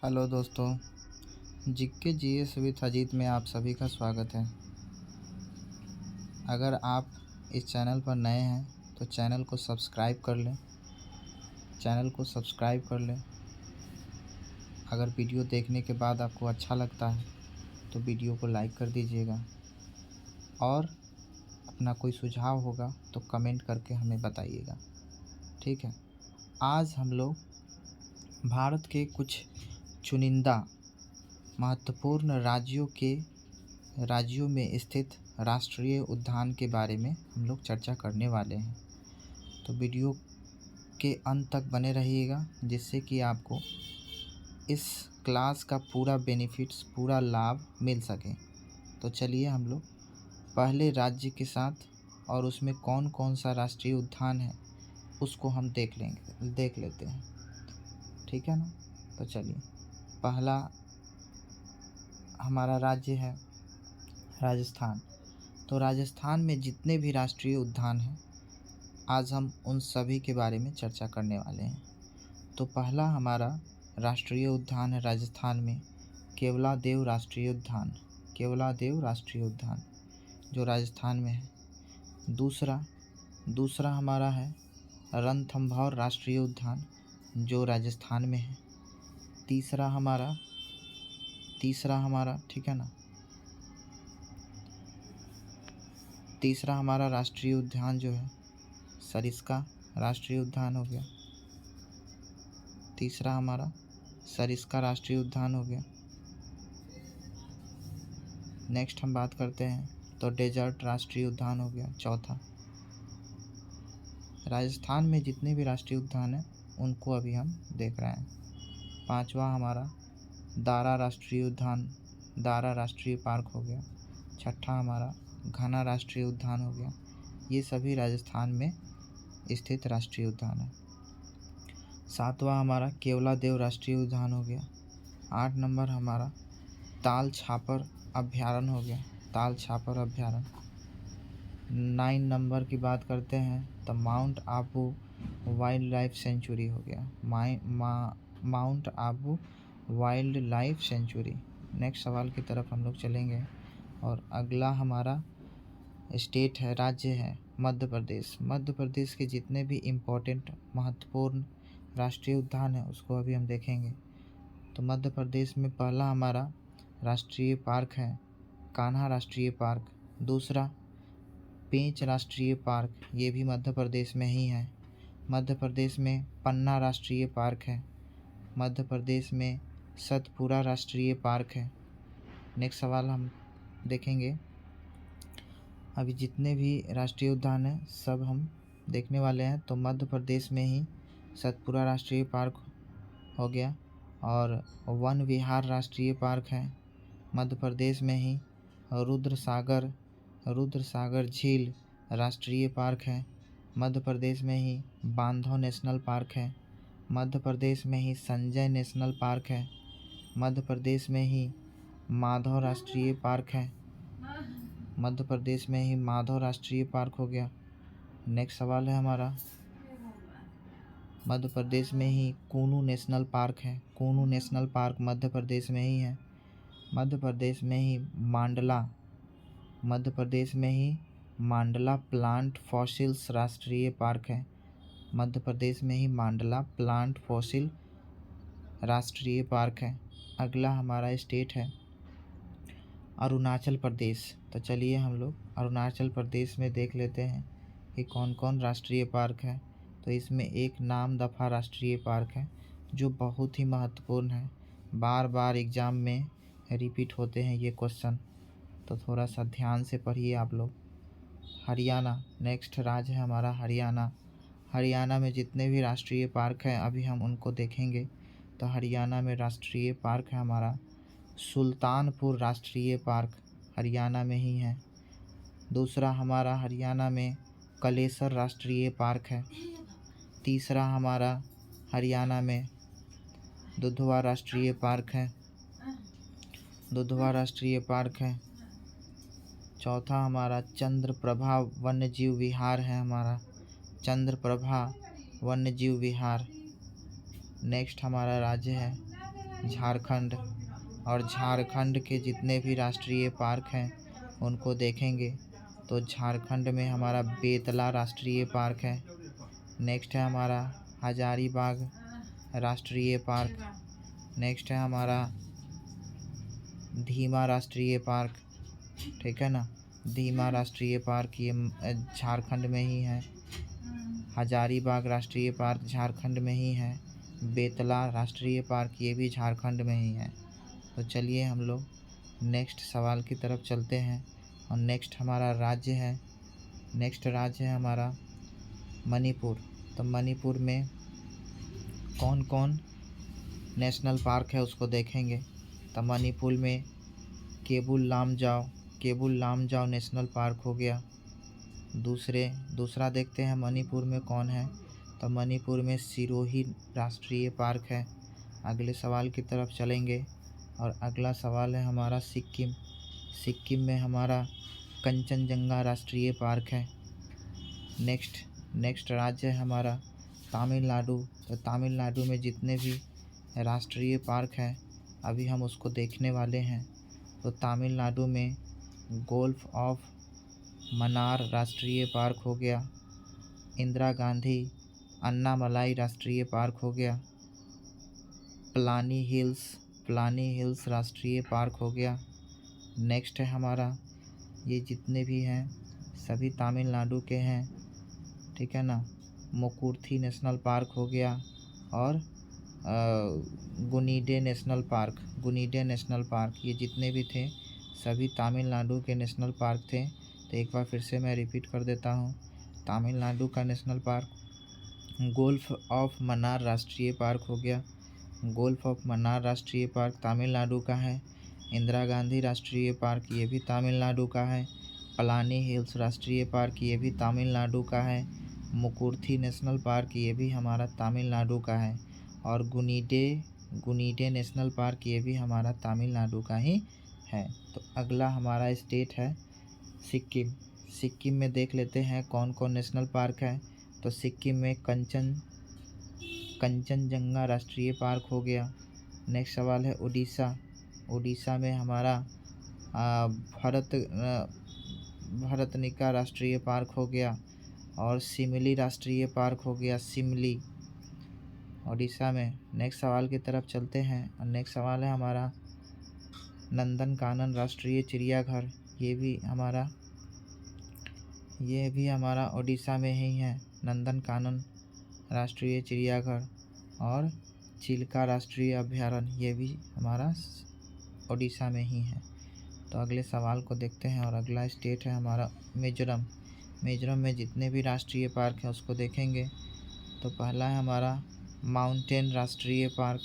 Hello दोस्तों, GK GS with Ajit में आप सभी का स्वागत है। अगर आप इस चैनल पर नए हैं तो चैनल को सब्सक्राइब कर लें। अगर वीडियो देखने के बाद आपको अच्छा लगता है तो वीडियो को लाइक कर दीजिएगा और अपना कोई सुझाव होगा तो कमेंट करके हमें बताइएगा, ठीक है। आज हम लोग भारत के कुछ चुनिंदा महत्वपूर्ण राज्यों में स्थित राष्ट्रीय उद्यान के बारे में हम लोग चर्चा करने वाले हैं। तो वीडियो के अंत तक बने रहिएगा जिससे कि आपको इस क्लास का पूरा बेनिफिट्स, पूरा लाभ मिल सके। तो चलिए हम लोग पहले राज्य के साथ और उसमें कौन कौन सा राष्ट्रीय उद्यान है उसको हम देख लेते हैं, ठीक है ना। तो चलिए, पहला हमारा राज्य है राजस्थान। तो राजस्थान में जितने भी राष्ट्रीय उद्यान हैं आज हम उन सभी के बारे में चर्चा करने वाले हैं। तो पहला हमारा राष्ट्रीय उद्यान है राजस्थान में केवलादेव राष्ट्रीय उद्यान जो राजस्थान में है। दूसरा हमारा है रणथंभौर राष्ट्रीय उद्यान जो राजस्थान में है। तीसरा हमारा ठीक है ना, तीसरा हमारा राष्ट्रीय उद्यान जो है सरिस्का राष्ट्रीय उद्यान हो गया। तीसरा हमारा सरिस्का राष्ट्रीय उद्यान हो गया। नेक्स्ट हम बात करते हैं तो डेजर्ट राष्ट्रीय उद्यान हो गया चौथा। राजस्थान में जितने भी राष्ट्रीय उद्यान हैं उनको अभी हम देख रहे हैं। पांचवा हमारा दारा राष्ट्रीय पार्क हो गया। छठा हमारा घना राष्ट्रीय उद्यान हो गया। ये सभी राजस्थान में स्थित राष्ट्रीय उद्यान है। सातवां हमारा केवलादेव राष्ट्रीय उद्यान हो गया। 8 नंबर हमारा ताल छापर अभ्यारण्य हो गया, 9 नंबर की बात करते हैं तो mount Abu wild life sanctuary हो गया, mount Abu wild life sanctuary. Next सवाल की तरफ हम लोग चलेंगे और अगला हमारा स्टेट है, राज्य है मध्य प्रदेश के जितने भी इम्पोर्टेंट महत्वपूर्ण राष्ट्रीय उद्यान है उसको अभी हम देखेंगे। तो मध्य प्रदेश में पहला हमारा राष्ट्रीय पार्क है कान्हा राष्ट्रीय पार्क। दूसरा पेंच राष्ट्रीय पार्क, ये भी मध्य प्रदेश में ही है। मध्य प्रदेश में पन्ना राष्ट्रीय पार्क है। मध्य प्रदेश में सतपुरा राष्ट्रीय पार्क है। नेक्स्ट सवाल हम देखेंगे। अभी जितने भी राष्ट्रीय उद्यान हैं सब हम देखने वाले हैं। तो मध्य प्रदेश में ही सतपुरा राष्ट्रीय पार्क हो गया और वन विहार राष्ट्रीय पार्क है। मध्य प्रदेश में ही रुद्र सागर झील राष्ट्रीय पार्क है। मध्य प्रदेश में ही बांधव नेशनल पार्क है। मध्य प्रदेश में ही संजय नेशनल पार्क है। मध्य प्रदेश में ही माधव राष्ट्रीय पार्क है। मध्य प्रदेश में ही माधव राष्ट्रीय पार्क हो गया। नेक्स्ट सवाल है हमारा मध्य प्रदेश में ही कूनू नेशनल पार्क है। कूनू नेशनल पार्क मध्य प्रदेश में ही है। मध्य प्रदेश में ही मांडला प्लांट फॉसिल्स राष्ट्रीय पार्क है। मध्य प्रदेश में ही मांडला प्लांट फॉसिल राष्ट्रीय पार्क है। अगला हमारा स्टेट है अरुणाचल प्रदेश। तो चलिए हम लोग अरुणाचल प्रदेश में देख लेते हैं कि कौन कौन राष्ट्रीय पार्क है। तो इसमें एक नामदफा राष्ट्रीय पार्क है जो बहुत ही महत्वपूर्ण है, बार बार एग्ज़ाम में रिपीट होते हैं ये क्वेश्चन, तो थोड़ा सा ध्यान से पढ़िए आप लोग। हरियाणा नेक्स्ट राज्य है हमारा हरियाणा। हरियाणा में जितने भी राष्ट्रीय पार्क हैं अभी हम उनको देखेंगे। तो हरियाणा में राष्ट्रीय पार्क है हमारा सुल्तानपुर राष्ट्रीय पार्क, हरियाणा में ही है। दूसरा हमारा हरियाणा में कलेसर राष्ट्रीय पार्क है। तीसरा हमारा हरियाणा में दुधवा राष्ट्रीय पार्क है। चौथा हमारा चंद्रप्रभा वन्यजीव विहार है हमारा, चंद्रप्रभा वन्यजीव विहार। नेक्स्ट हमारा राज्य है झारखंड, और झारखंड के जितने भी राष्ट्रीय पार्क हैं उनको देखेंगे तो झारखंड में हमारा बेतला राष्ट्रीय पार्क है। नेक्स्ट है हमारा हजारीबाग राष्ट्रीय पार्क। नेक्स्ट है हमारा धीमा राष्ट्रीय पार्क, ठीक है ना। धीमा राष्ट्रीय पार्क ये झारखंड में ही है। हजारीबाग राष्ट्रीय पार्क झारखंड में ही है। बेतला राष्ट्रीय पार्क ये भी झारखंड में ही है। तो चलिए हम लोग नेक्स्ट सवाल की तरफ चलते हैं। और नेक्स्ट हमारा राज्य है, नेक्स्ट राज्य है हमारा मणिपुर। तो मणिपुर में कौन कौन नेशनल पार्क है उसको देखेंगे। तो मणिपुर में केबुल लामजाओ नेशनल पार्क हो गया। दूसरा देखते हैं मणिपुर में कौन है। तो मणिपुर में सिरोही राष्ट्रीय पार्क है। अगले सवाल की तरफ चलेंगे और अगला सवाल है हमारा सिक्किम में हमारा कंचनजंगा राष्ट्रीय पार्क है। नेक्स्ट राज्य है हमारा तमिलनाडु। तो तमिलनाडु में जितने भी राष्ट्रीय पार्क हैं अभी हम उसको देखने वाले हैं। तो तमिलनाडु में गोल्फ ऑफ मन्नार राष्ट्रीय पार्क हो गया। इंदिरा गांधी अन्नामलाई राष्ट्रीय पार्क हो गया। प्लानी हिल्स राष्ट्रीय पार्क हो गया। नेक्स्ट है हमारा, ये जितने भी हैं सभी तमिलनाडु के हैं, ठीक है ना। मुकुर्थी नेशनल पार्क हो गया और गुनीडे नेशनल पार्क, ये जितने भी थे सभी तमिलनाडु के नेशनल पार्क थे। तो एक बार फिर से मैं रिपीट कर देता हूँ। तमिलनाडु का national park golf of Mannar राष्ट्रीय पार्क हो गया। गोल्फ ऑफ मन्नार राष्ट्रीय पार्क तमिलनाडु का है। इंदिरा गांधी राष्ट्रीय पार्क ये भी तमिलनाडु का है। प्लानी हिल्स राष्ट्रीय पार्क ये भी तमिलनाडु का है। मुकुर्थी नेशनल पार्क ये भी हमारा तमिलनाडु का है। और गुनीडे नेशनल पार्क ये भी हमारा तमिलनाडु का ही है। तो अगला हमारा स्टेट है सिक्किम में देख लेते हैं कौन कौन नेशनल पार्क है। तो सिक्किम में कंचनजंगा राष्ट्रीय पार्क हो गया। नेक्स्ट सवाल है उड़ीसा में हमारा भरतनिका राष्ट्रीय पार्क हो गया। और सिमली राष्ट्रीय पार्क हो गया, सिमली उड़ीसा में। नेक्स्ट सवाल की तरफ चलते हैं और नेक्स्ट सवाल है हमारा नंदनकानन राष्ट्रीय चिड़ियाघर। ये भी हमारा उड़ीसा में ही है, नंदनकानन राष्ट्रीय चिड़ियाघर। और चिल्का राष्ट्रीय अभयारण्य ये भी हमारा उड़ीसा में ही है। तो अगले सवाल को देखते हैं और अगला स्टेट है हमारा मिजोरम में जितने भी राष्ट्रीय पार्क हैं उसको देखेंगे। तो पहला है हमारा माउंटेन राष्ट्रीय पार्क।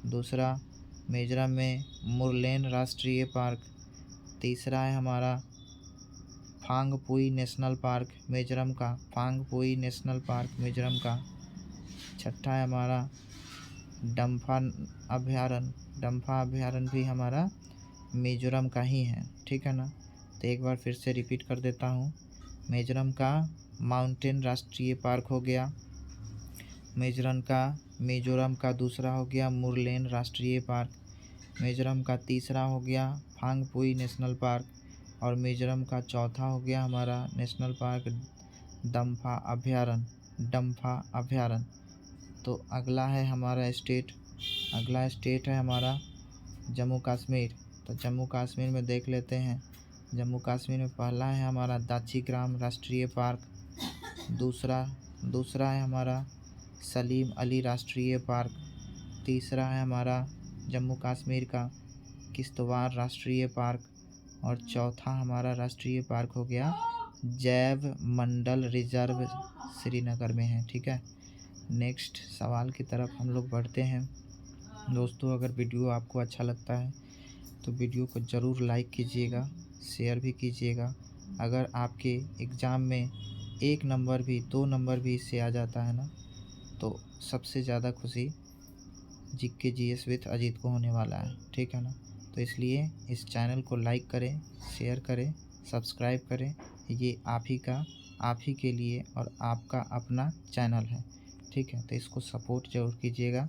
दूसरा मिजोरम में मुरलेन राष्ट्रीय पार्क। तीसरा है हमारा फांगपुई नेशनल पार्क मिजोरम का। छठा है हमारा डम्फा अभयारण्य भी हमारा मिजोरम का ही है, ठीक है ना। तो एक बार फिर से रिपीट कर देता हूँ। मिजोरम का माउंटेन राष्ट्रीय पार्क हो गया। मिजोरम का दूसरा हो गया मुरलेन राष्ट्रीय पार्क। मिजोरम का तीसरा हो गया फांगपुई नेशनल पार्क। और मिजोरम का चौथा हो गया हमारा नेशनल पार्क डम्फा अभयारण्य। तो अगला स्टेट है हमारा जम्मू कश्मीर। तो जम्मू कश्मीर में देख लेते हैं। जम्मू कश्मीर में पहला है हमारा दाचीग्राम राष्ट्रीय पार्क। दूसरा है हमारा सलीम अली राष्ट्रीय पार्क। तीसरा है हमारा जम्मू कश्मीर का किश्तवाड़ राष्ट्रीय पार्क। और चौथा हमारा राष्ट्रीय पार्क हो गया जैव मंडल रिजर्व श्रीनगर में है, ठीक है। नेक्स्ट सवाल की तरफ हम लोग बढ़ते हैं। दोस्तों, अगर वीडियो आपको अच्छा लगता है तो वीडियो को ज़रूर लाइक कीजिएगा, शेयर भी कीजिएगा। अगर आपके एग्ज़ाम में 1 नंबर भी 2 नंबर भी इससे आ जाता है ना, तो सबसे ज़्यादा खुशी जीके जीएस विद अजीत को होने वाला है, ठीक है ना। तो इसलिए इस चैनल को लाइक करें, शेयर करें, सब्सक्राइब करें। ये आप ही के लिए और आपका अपना चैनल है, ठीक है, तो इसको सपोर्ट ज़रूर कीजिएगा।